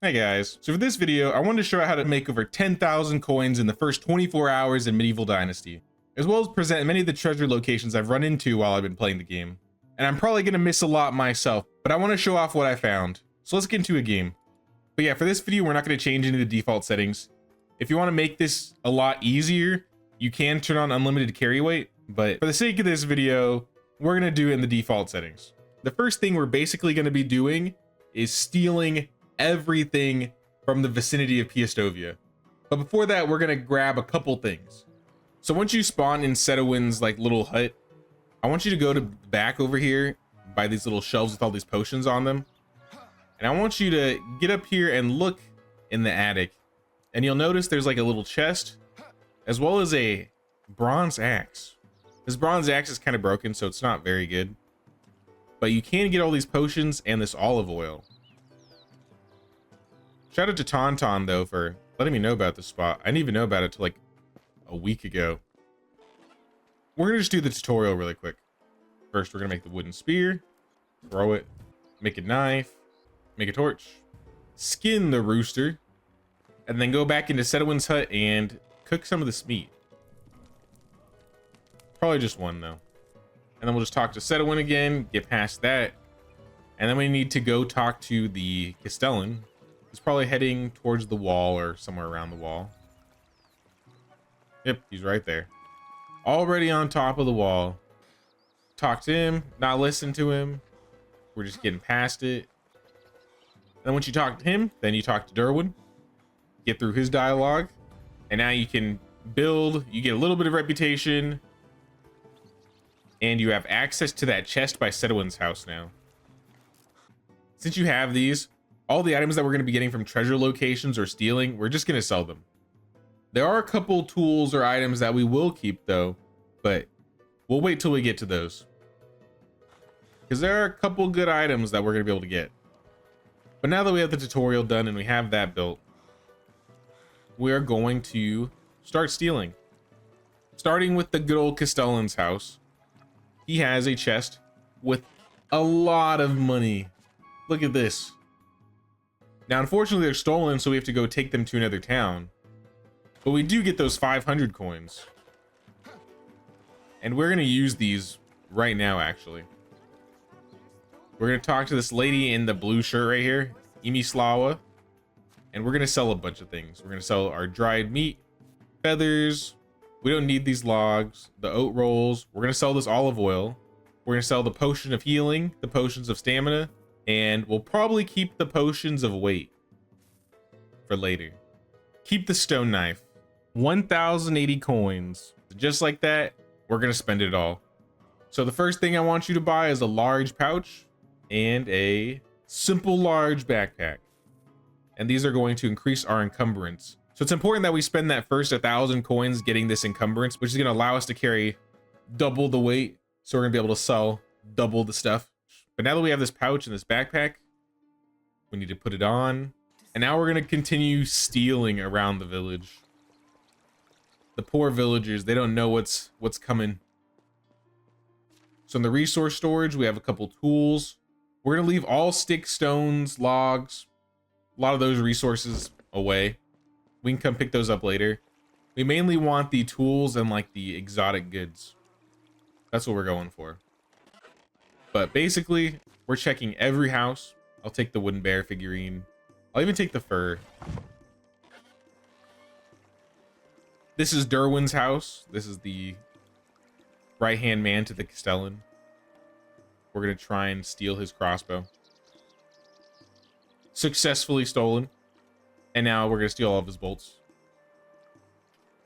Hey guys, so for this video, I wanted to show you how to make over 10,000 coins in the first 24 hours in Medieval Dynasty, as well as present many of the treasure locations I've run into while I've been playing the game. And I'm probably gonna miss a lot myself, but I want to show off what I found. So let's get into a game. But yeah, for this video, we're not gonna change any of the default settings. If you want to make this a lot easier, you can turn on unlimited carry weight, but for the sake of this video, we're gonna do it in the default settings. The first thing we're basically gonna be doing is stealing everything from the vicinity of Piastovia. But before that, we're gonna grab a couple things. So once you spawn in Sedowin's like little hut, I want you to go to back over here by these little shelves with all these potions on them. And I want you to get up here and look in the attic. And you'll notice there's like a little chest, as well as a bronze axe. This bronze axe is kind of broken, so it's not very good. But you can get all these potions and this olive oil. Shout out to Tauntaun though for letting me know about this spot. I didn't even know about it till like a week ago. We're gonna just do the tutorial really quick. First, we're gonna make the wooden spear, throw it, make a knife, make a torch, skin the rooster, and then go back into Sedowin's hut and cook some of this meat. Probably just one though. And then we'll just talk to Sedowin again, get past that. And then we need to go talk to the Castellan. He's probably heading towards the wall or somewhere around the wall. Yep, he's right there. Already on top of the wall. Talk to him, not listen to him. We're just getting past it. Then once you talk to him, then you talk to Derwin. Get through his dialogue. And now you can build, you get a little bit of reputation. And you have access to that chest by Sedowin's house now. Since you have these, all the items that we're going to be getting from treasure locations or stealing, we're just going to sell them. There are a couple tools or items that we will keep though, but we'll wait till we get to those. Because there are a couple good items that we're going to be able to get. But now that we have the tutorial done and we have that built, we're going to start stealing. Starting with the good old Castellan's house. He has a chest with a lot of money. Look at this. Now, unfortunately, they're stolen, so we have to go take them to another town. But we do get those 500 coins. And we're going to use these right now, actually. We're going to talk to this lady in the blue shirt right here, Imislawa. And we're going to sell a bunch of things. We're going to sell our dried meat, feathers. We don't need these logs, the oat rolls. We're going to sell this olive oil. We're going to sell the potion of healing, the potions of stamina. And we'll probably keep the potions of weight for later. Keep the stone knife. 1,080 coins. Just like that, we're going to spend it all. So the first thing I want you to buy is a large pouch and a simple large backpack. And these are going to increase our encumbrance. So it's important that we spend that first 1,000 coins getting this encumbrance, which is going to allow us to carry double the weight. So we're going to be able to sell double the stuff. But now that we have this pouch and this backpack, we need to put it on. And now we're going to continue stealing around the village. The poor villagers, they don't know what's coming. So in the resource storage, we have a couple tools. We're going to leave all sticks, stones, logs, a lot of those resources away. We can come pick those up later. We mainly want the tools and like the exotic goods. That's what we're going for. But basically, we're checking every house. I'll take the wooden bear figurine. I'll even take the fur. This is Derwin's house. This is the right-hand man to the Castellan. We're going to try and steal his crossbow. Successfully stolen. And now we're going to steal all of his bolts.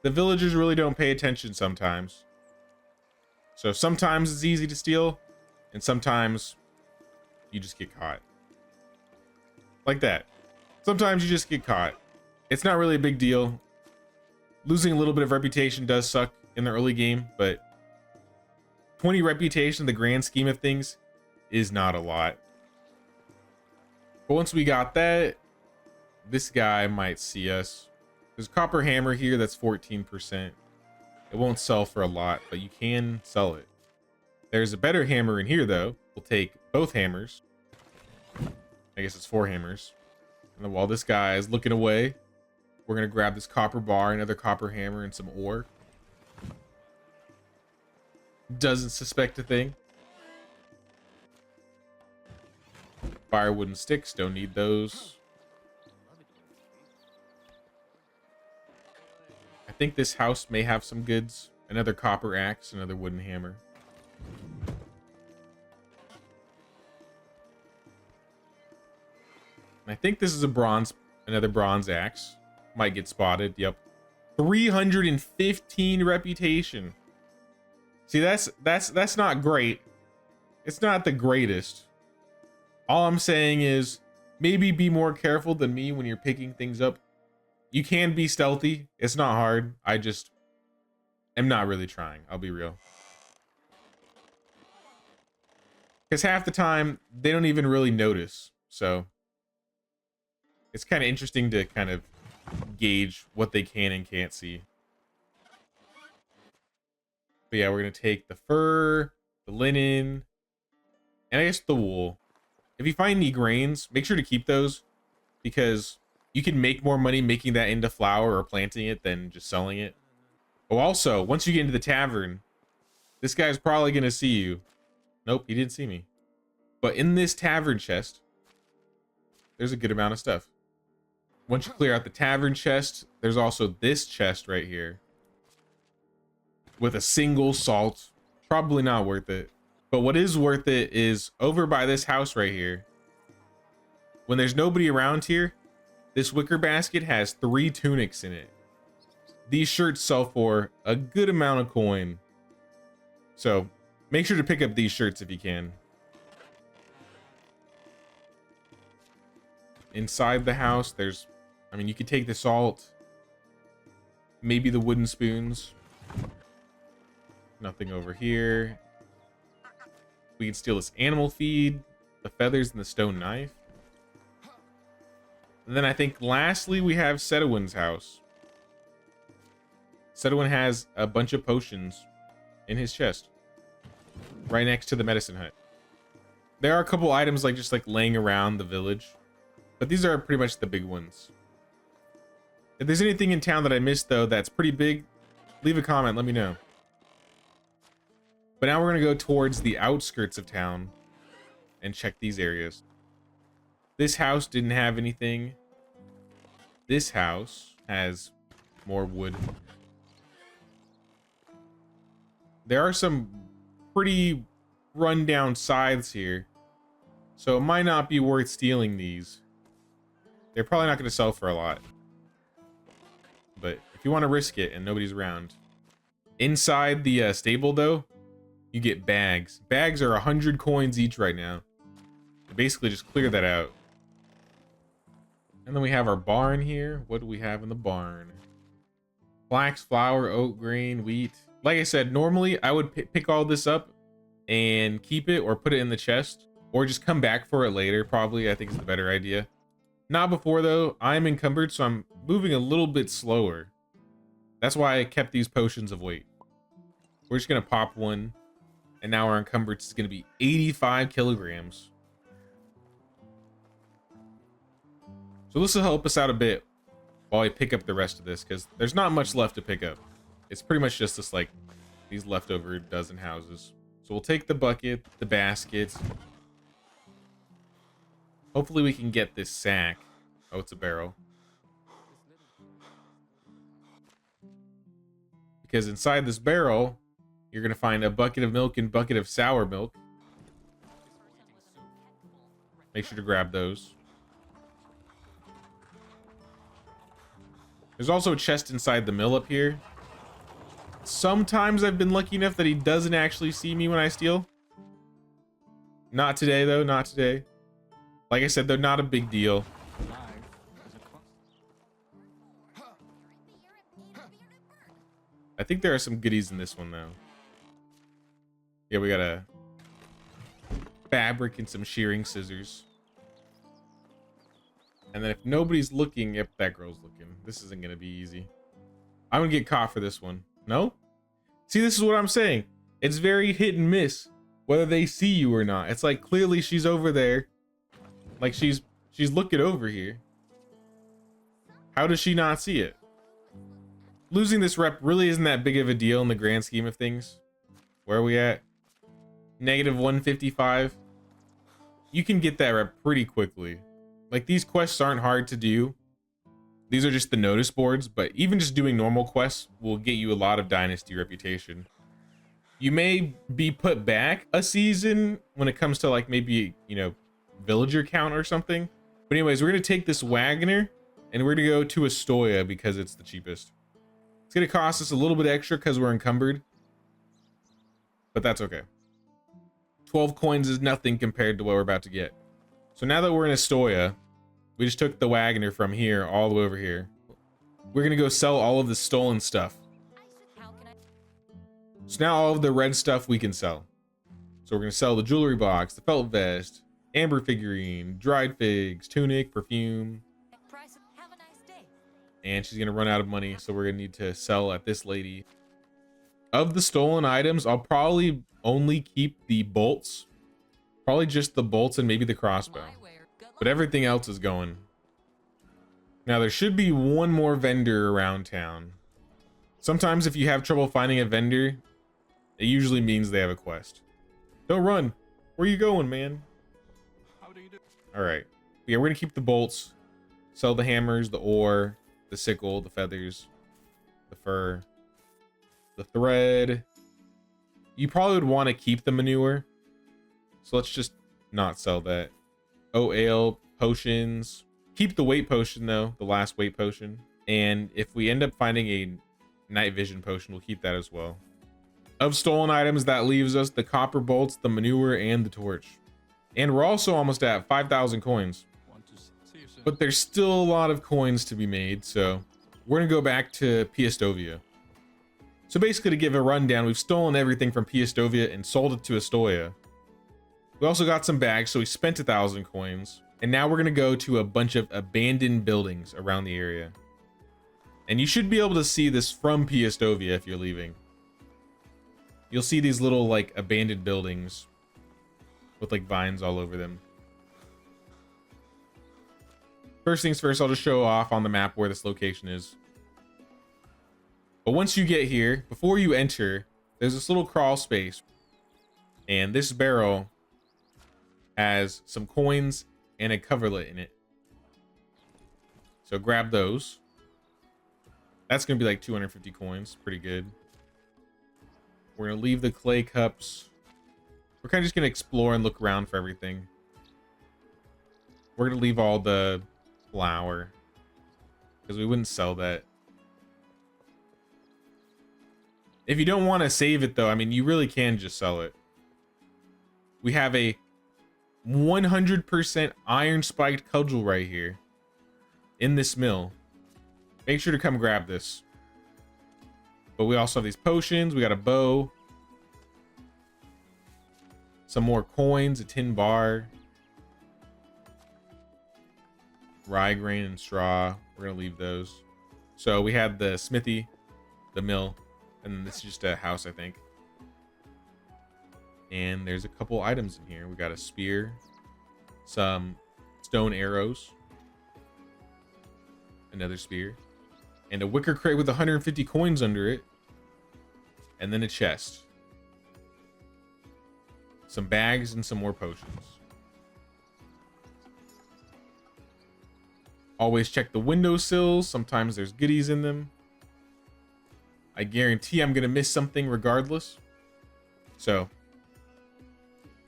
The villagers really don't pay attention sometimes. So sometimes it's easy to steal. And sometimes you just get caught. Like that. Sometimes you just get caught. It's not really a big deal. Losing a little bit of reputation does suck in the early game, but 20 reputation in the grand scheme of things is not a lot. But once we got that, this guy might see us. There's a copper hammer here that's 14%. It won't sell for a lot, but you can sell it. There's a better hammer in here though. We'll take both hammers. I guess it's 4 hammers. And then while this guy is looking away, we're gonna grab this copper bar, another copper hammer, and some ore. Doesn't suspect a thing. Firewood and sticks, don't need those. I think this house may have some goods. Another copper axe, another wooden hammer. And I think this is another bronze axe. Might get spotted, yep. 315 reputation. See, that's not great. It's not the greatest. All I'm saying is maybe be more careful than me when you're picking things up. You can be stealthy. It's not hard. I just am not really trying. I'll be real. Because half the time, they don't even really notice. So it's kind of interesting to kind of gauge what they can and can't see. But yeah, we're going to take the fur, the linen, and I guess the wool. If you find any grains, make sure to keep those, because you can make more money making that into flour or planting it than just selling it. Oh, also, once you get into the tavern, this guy's probably going to see you. Nope, he didn't see me. But in this tavern chest, there's a good amount of stuff. Once you clear out the tavern chest, there's also this chest right here with a single salt. Probably not worth it. But what is worth it is over by this house right here. When there's nobody around here, this wicker basket has 3 tunics in it. These shirts sell for a good amount of coin. So make sure to pick up these shirts if you can. Inside the house, there's, I mean, you could take the salt, maybe the wooden spoons. Nothing over here. We can steal this animal feed, the feathers, and the stone knife. And then I think lastly we have Sedowin's house. Sedowin has a bunch of potions in his chest, right next to the medicine hut. There are a couple items just like laying around the village, but these are pretty much the big ones. If there's anything in town that I missed though that's pretty big, leave a comment, let me know. But now we're gonna go towards the outskirts of town and check these areas. This house didn't have anything. This house has more wood. There are some pretty rundown scythes here, so it might not be worth stealing these. They're probably not gonna sell for a lot. But if you want to risk it and nobody's around. Inside the stable though, you get bags. Bags are 100 coins each right now. Basically just clear that out. And then we have our barn here. What do we have in the barn? Flax, flour, oat grain, wheat. Like I said, normally I would pick all this up and keep it or put it in the chest, or just come back for it later. Probably, I think is the better idea. Not before though. I'm encumbered, so I'm moving a little bit slower. That's why I kept these potions of weight. We're just gonna pop one. And now our encumbrance is going to be 85 kilograms. So this will help us out a bit while I pick up the rest of this, because there's not much left to pick up. It's pretty much just this, these leftover dozen houses. So we'll take the bucket, the basket. Hopefully we can get this sack. Oh, it's a barrel. Because inside this barrel, you're going to find a bucket of milk and bucket of sour milk. Make sure to grab those. There's also a chest inside the mill up here. Sometimes I've been lucky enough that he doesn't actually see me when I steal. Not today, though. Not today. Like I said, they're not a big deal. I think there are some goodies in this one, though. Yeah, we got a fabric and some shearing scissors. And then if nobody's looking, yep, that girl's looking. This isn't going to be easy. I'm going to get caught for this one. No? See, this is what I'm saying. It's very hit and miss, whether they see you or not. It's like, clearly she's over there. Like, she's looking over here. How does she not see it? Losing this rep really isn't that big of a deal in the grand scheme of things. Where are we at? Negative 155. You can get that rep pretty quickly. Like, these quests aren't hard to do. These are just the notice boards, but even just doing normal quests will get you a lot of dynasty reputation. You may be put back a season when it comes to like maybe, you know, villager count or something. But anyways, we're gonna take this wagoner and we're gonna go to Ostoya because it's the cheapest. It's gonna cost us a little bit extra because we're encumbered, but that's okay. 12 coins is nothing compared to what we're about to get. So now that we're in Ostoya, we just took the wagoner from here all the way over here. We're gonna go sell all of the stolen stuff. So now all of the red stuff we can sell. So we're gonna sell the jewelry box, the felt vest, amber figurine, dried figs, tunic, perfume. And she's gonna run out of money, so we're gonna need to sell at this lady. Of the stolen items, I'll probably only keep the bolts. Probably just the bolts and maybe the crossbow. But everything else is going. Now there should be one more vendor around town. Sometimes if you have trouble finding a vendor, it usually means they have a quest. Don't run. Where you going, man? All right. Yeah, we're gonna keep the bolts, sell the hammers, the ore, the sickle, the feathers, the fur, the thread. You probably would want to keep the manure. So let's just not sell that. Oh, ale, potions. Keep the weight potion though, the last weight potion. And if we end up finding a night vision potion, we'll keep that as well. Of stolen items, that leaves us the copper bolts, the manure, and the torch. And we're also almost at 5,000 coins. But there's still a lot of coins to be made, so we're gonna go back to Piastovia. So basically, to give a rundown, we've stolen everything from Piastovia and sold it to Ostoya. We also got some bags, so we spent 1,000 coins. And now we're gonna go to a bunch of abandoned buildings around the area. And you should be able to see this from Piastovia if you're leaving. You'll see these little like abandoned buildings with like vines all over them. First things first, I'll just show off on the map where this location is. But once you get here, before you enter, there's this little crawl space. And this barrel has some coins and a coverlet in it. So grab those. That's gonna be like 250 coins, pretty good. We're gonna leave the clay cups. We're kind of just gonna explore and look around for everything. We're gonna leave all the flour because we wouldn't sell that. If you don't want to save it though, I mean, you really can just sell it. We have a 100% iron spiked cudgel right here in this mill. Make sure to come grab this. But we also have these potions. We got a bow, some more coins, a tin bar, rye grain and straw. We're gonna leave those. So we had the smithy, the mill, and then this is just a house, I think. And there's a couple items in here. We got a spear, some stone arrows, another spear, and a wicker crate with 150 coins under it, and then a chest, some bags, and some more potions. Always check the windowsills. Sometimes there's goodies in them. I guarantee I'm gonna miss something regardless. So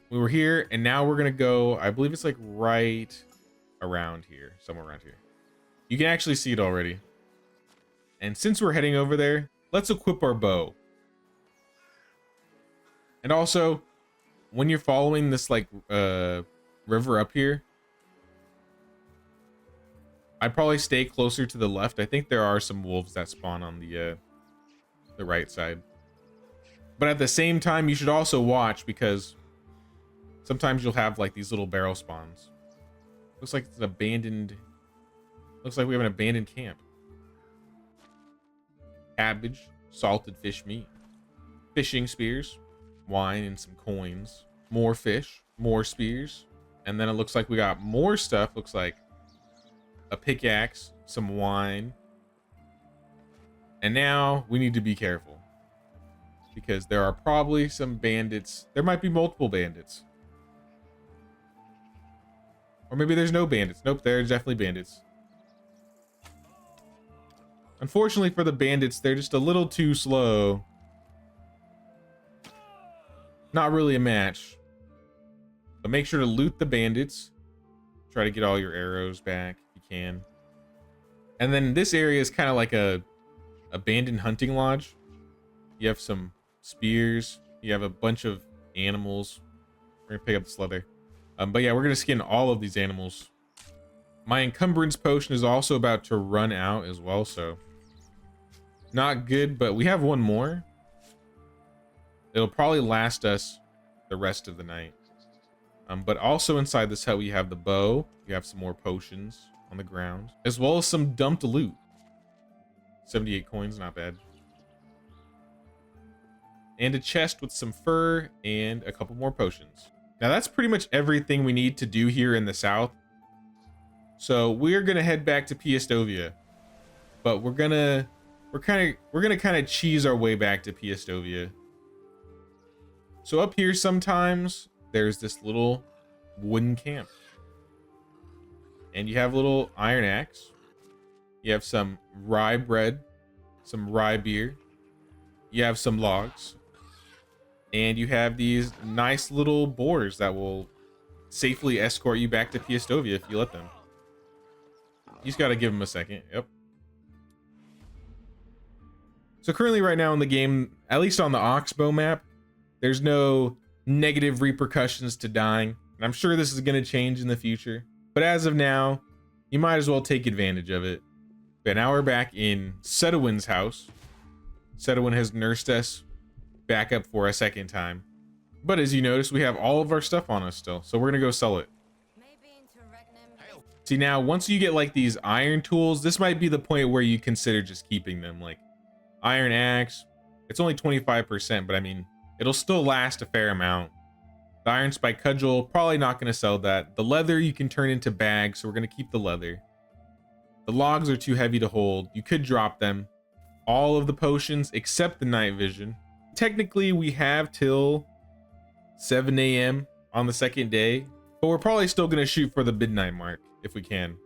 we were here, and now we're gonna go, I believe it's like right around here, somewhere around here. You can actually see it already. And since we're heading over there, let's equip our bow. And also, when you're following this like river up here, I'd probably stay closer to the left. I think there are some wolves that spawn on the right side. But at the same time, you should also watch, because sometimes you'll have like these little barrel spawns. Looks like it's an abandoned, looks like we have an abandoned camp. Cabbage, salted fish meat, fishing spears, wine, and some coins. More fish, more spears. And then it looks like we got more stuff. Looks like a pickaxe, some wine. And now we need to be careful because there are probably some bandits. There might be multiple bandits. Or maybe there's no bandits. Nope, there's definitely bandits. Unfortunately for the bandits, they're just a little too slow. Not really a match. But make sure to loot the bandits. Try to get all your arrows back if you can. And then this area is kind of like a abandoned hunting lodge. You have some spears. You have a bunch of animals. We're gonna pick up this leather. But yeah, we're gonna skin all of these animals. My encumbrance potion is also about to run out as well, so not good, but we have one more. It'll probably last us the rest of the night. But also inside this hut, we have the bow. We have some more potions on the ground, as well as some dumped loot. 78 coins, not bad. And a chest with some fur and a couple more potions. Now that's pretty much everything we need to do here in the south. So we're gonna head back to Piastovia, but we're gonna kind of cheese our way back to Piastovia. So up here sometimes there's this little wooden camp, and you have a little iron axe. You have some rye bread, some rye beer. You have some logs, and you have these nice little boars that will safely escort you back to Piastovia if you let them. You just got to give them a second. Yep. So currently right now in the game, at least on the Oxbow map, there's no negative repercussions to dying. And I'm sure this is going to change in the future. But as of now, you might as well take advantage of it. But now we're back in Sedowin's house. Sedowin has nursed us back up for a second time. But as you notice, we have all of our stuff on us still. So we're going to go sell it. See, now once you get like these iron tools, this might be the point where you consider just keeping them. Like iron axe, it's only 25%, but I mean, it'll still last a fair amount. The iron spike cudgel, probably not going to sell that. The leather you can turn into bags, so we're going to keep the leather. The logs are too heavy to hold. You could drop them. All of the potions except the night vision. Technically, we have till 7 a.m. on the second day, but we're probably still going to shoot for the midnight mark if we can.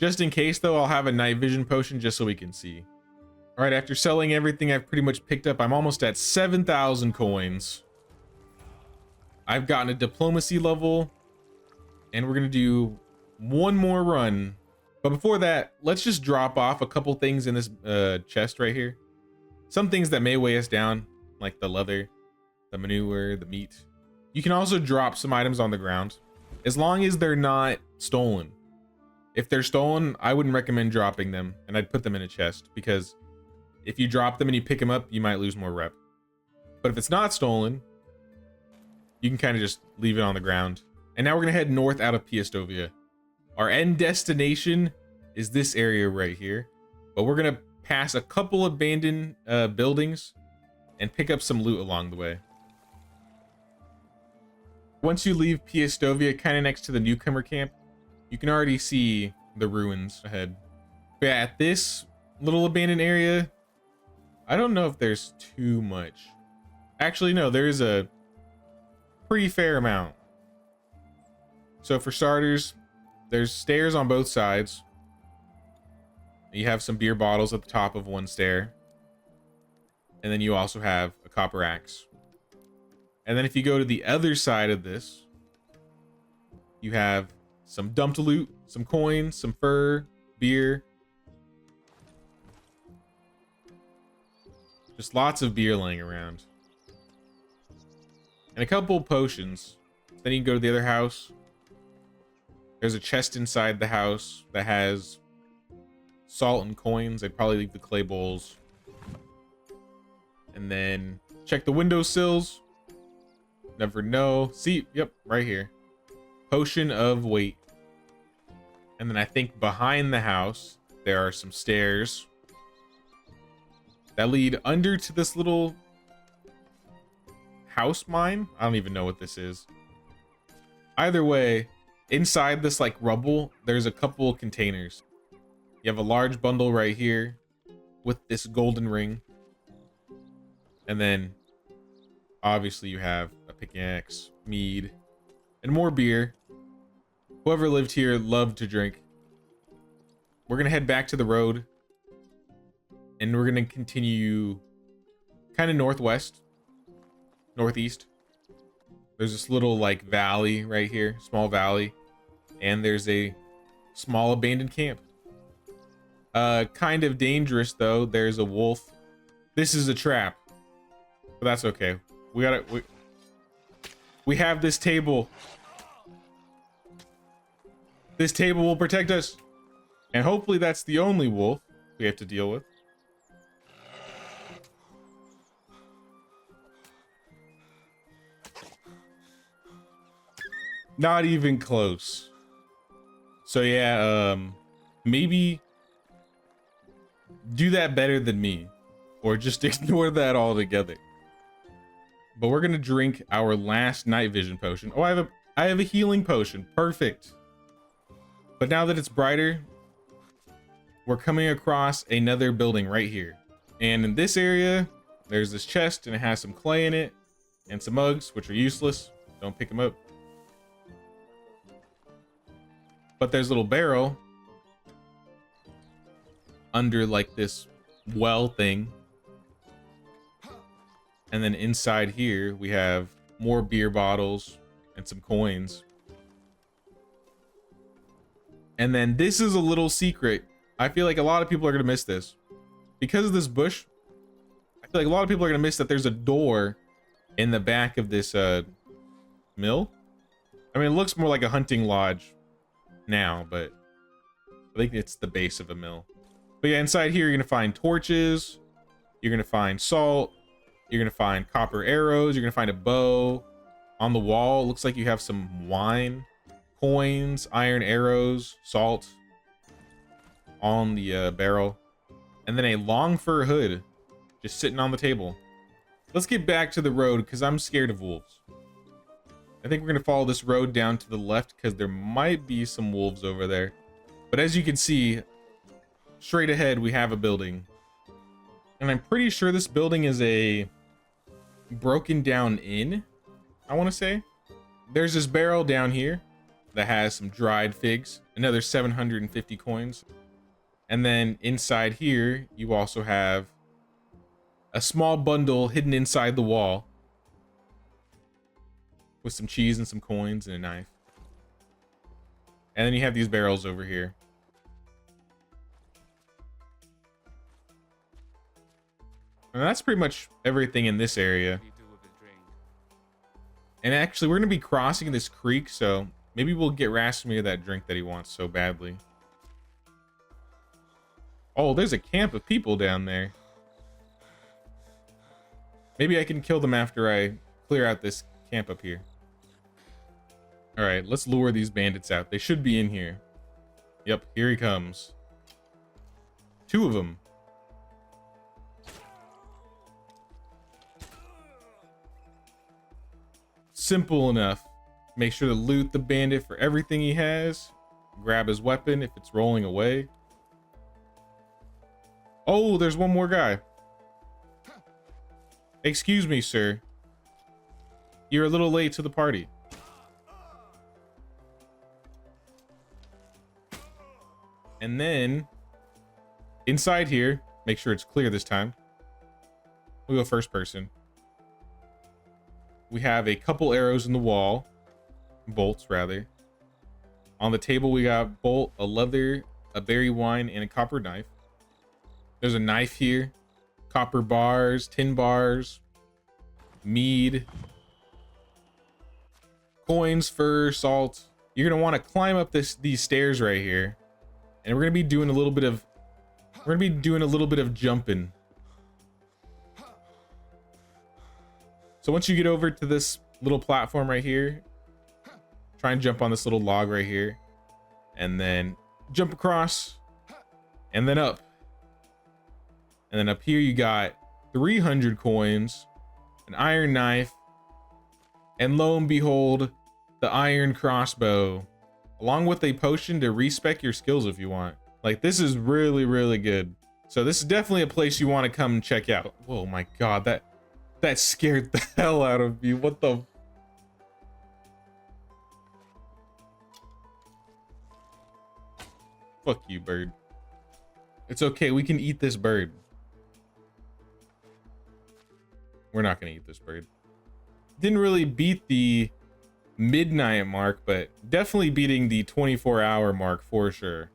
Just in case though, I'll have a night vision potion just so we can see. All right, after selling everything I've pretty much picked up, I'm almost at 7,000 coins. I've gotten a diplomacy level, and we're gonna do one more run. But before that, let's just drop off a couple things in this chest right here. Some things that may weigh us down, like the leather, the manure, the meat. You can also drop some items on the ground, as long as they're not stolen. If they're stolen, I wouldn't recommend dropping them, and I'd put them in a chest, because if you drop them and you pick them up, you might lose more rep. But if it's not stolen, you can kind of just leave it on the ground. And now we're gonna head north out of Piastovia. Our end destination is this area right here, but we're gonna pass a couple abandoned buildings and pick up some loot along the way. Once you leave Piastovia, kind of next to the newcomer camp, you can already see the ruins ahead. But yeah, at this little abandoned area, I don't know if there's too much. Actually, no, there's a pretty fair amount. So for starters, there's stairs on both sides. You have some beer bottles at the top of one stair. And then you also have a copper axe. And then if you go to the other side of this, you have some dumped loot, some coins, some fur, beer. Just lots of beer laying around. And a couple potions. Then you can go to the other house. There's a chest inside the house that has salt and coins. I'd probably leave the clay bowls. And then check the windowsills. Never know. See, yep, right here. Potion of weight. And then I think behind the house, there are some stairs that lead under to this little house mine. I don't even know what this is. Either way, inside this like rubble, there's a couple containers. You have a large bundle right here with this golden ring. And then obviously you have a pickaxe, mead, and more beer. Whoever lived here loved to drink. We're gonna head back to the road and we're gonna continue kind of northwest, northeast. There's this little like valley right here, small valley, and there's a small abandoned camp. Kind of dangerous though. There's a wolf. This is a trap, but that's okay. We have this table. This table will protect us, and hopefully that's the only wolf we have to deal with. Not even close. So yeah, maybe do that better than me, or just ignore that altogether. But we're gonna drink our last night vision potion. Oh, I have a healing potion. Perfect. But now that it's brighter, we're coming across another building right here. And in this area, there's this chest and it has some clay in it and some mugs, which are useless. Don't pick them up. But there's a little barrel under like this well thing. And then inside here, we have more beer bottles and some coins. And then this is a little secret. I feel like a lot of people are going to miss this. Because of this bush, I feel like a lot of people are going to miss that there's a door in the back of this mill. I mean, it looks more like a hunting lodge now, but I think it's the base of a mill. But yeah, inside here, you're going to find torches. You're going to find salt. You're going to find copper arrows. You're going to find a bow. On the wall, it looks like you have some wine, coins, iron arrows, salt on the barrel, and then a long fur hood just sitting on the table. Let's get back to the road because I'm scared of wolves. I think we're going to follow this road down to the left because there might be some wolves over there. But as you can see, straight ahead, we have a building. And I'm pretty sure this building is a broken down inn, I want to say. There's this barrel down here that has some dried figs, another 750 coins. And then inside here, you also have a small bundle hidden inside the wall with some cheese and some coins and a knife. And then you have these barrels over here. And that's pretty much everything in this area. And actually, we're going to be crossing this creek, so maybe we'll get Rasmir that drink that he wants so badly. Oh, there's a camp of people down there. Maybe I can kill them after I clear out this camp up here. All right, let's lure these bandits out. They should be in here. Yep, here he comes. 2 of them. Simple enough. Make sure to loot the bandit for everything he has. Grab his weapon if it's rolling away. Oh, there's one more guy. Excuse me, sir. You're a little late to the party. And then inside here, make sure it's clear this time. We'll go first person. We have a couple arrows in the wall. Bolts, rather. On the table, we got bolt, a leather, a berry wine, and a copper knife. There's a knife here. Copper bars, tin bars, mead, coins, fur, salt. You're gonna want to climb up these stairs right here, and we're gonna be doing a little bit of jumping. So once you get over to this little platform right here, try and jump on this little log right here, and then jump across, and then up. And then up here you got 300 coins, an iron knife, and lo and behold, the iron crossbow, along with a potion to respec your skills if you want. Like, this is really, really good. So this is definitely a place you want to come and check out. Whoa, my God, that scared the hell out of me. What the? Fuck you, bird. It's okay, we can eat this bird. We're not gonna eat this bird. Didn't really beat the midnight mark, but definitely beating the 24-hour mark for sure.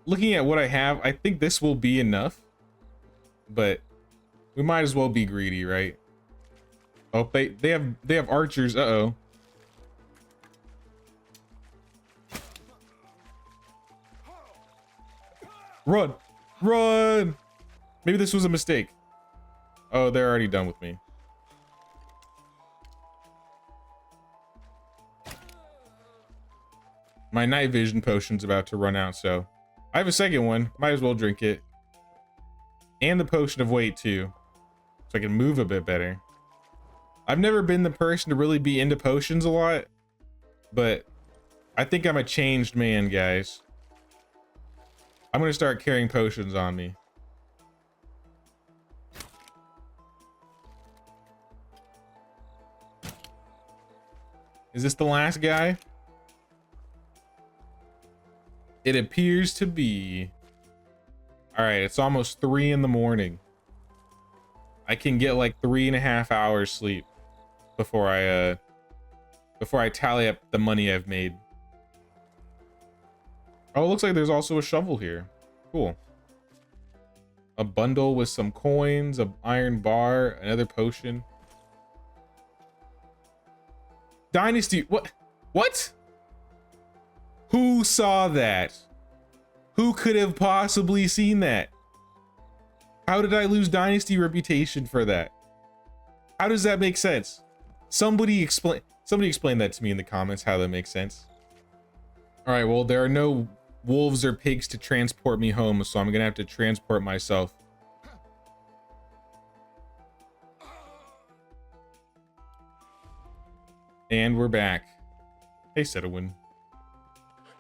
Looking at what I have, I think this will be enough, but we might as well be greedy, right? Oh, they have archers. Uh-oh. Run! Run! Maybe this was a mistake. Oh, they're already done with me. My night vision potion's about to run out, so I have a second one. Might as well drink it. And the potion of weight too, so I can move a bit better. I've never been the person to really be into potions a lot, but I think I'm a changed man, guys. I'm gonna start carrying potions on me. Is this the last guy? It appears to be. All right, it's almost 3 in the morning. I can get like 3.5 hours sleep before I tally up the money I've made. Oh, it looks like there's also a shovel here. Cool. A bundle with some coins, an iron bar, another potion. Dynasty, what? What? Who saw that? Who could have possibly seen that? How did I lose Dynasty reputation for that? How does that make sense? Somebody explain that to me in the comments, how that makes sense. All right, well, there are no wolves or pigs to transport me home, so I'm gonna have to transport myself. And we're back. Hey, Setowin.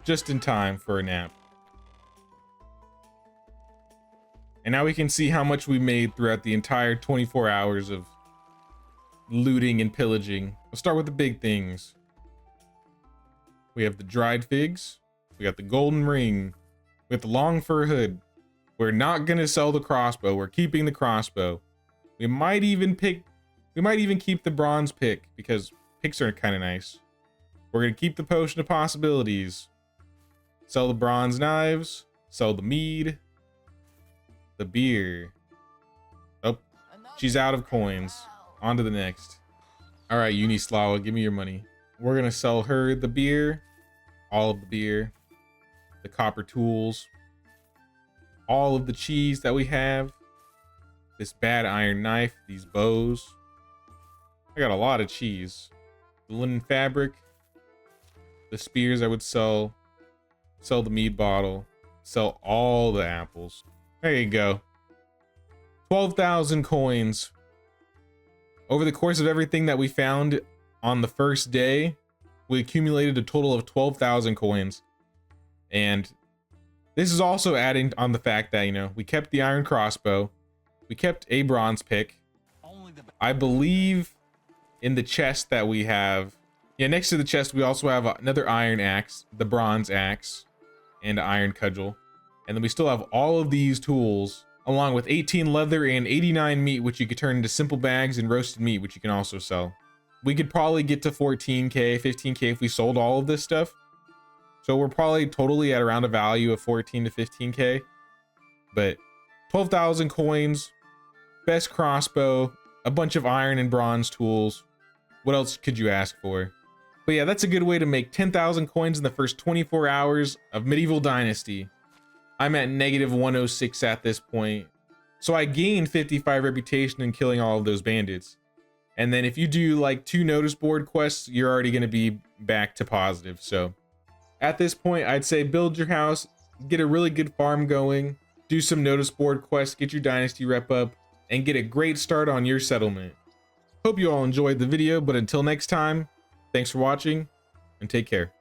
Just in time for a nap. And now we can see how much we made throughout the entire 24 hours of looting and pillaging. We'll start with the big things. We have the dried figs. We got the golden ring. We have the long fur hood. We're not gonna sell the crossbow. We're keeping the crossbow. We might even keep the bronze pick because picks are kind of nice. We're gonna keep the potion of possibilities. Sell the bronze knives. Sell the mead. The beer. Oh, she's out of coins. On to the next. All right, Unislawa, give me your money. We're gonna sell her the beer, all of the beer, the copper tools, all of the cheese that we have, this bad iron knife, these bows. I got a lot of cheese. The linen fabric, the spears I would sell the mead bottle, sell all the apples. There you go. 12,000 coins. Over the course of everything that we found on the first day, we accumulated a total of 12,000 coins. And this is also adding on the fact that, you know, we kept the iron crossbow. We kept a bronze pick. I believe in the chest that we have. Yeah, next to the chest, we also have another iron axe, the bronze axe, and iron cudgel. And then we still have all of these tools, along with 18 leather and 89 meat, which you could turn into simple bags, and roasted meat, which you can also sell. We could probably get to 14k, 15k if we sold all of this stuff. So we're probably totally at around a value of 14 to 15k. But 12,000 coins, best crossbow, a bunch of iron and bronze tools. What else could you ask for? But yeah, that's a good way to make 10,000 coins in the first 24 hours of Medieval Dynasty. I'm at negative 106 at this point. So I gained 55 reputation in killing all of those bandits. And then if you do like 2 notice board quests, you're already going to be back to positive. So at this point, I'd say build your house, get a really good farm going, do some notice board quests, get your dynasty rep up, and get a great start on your settlement. Hope you all enjoyed the video, but until next time, thanks for watching and take care.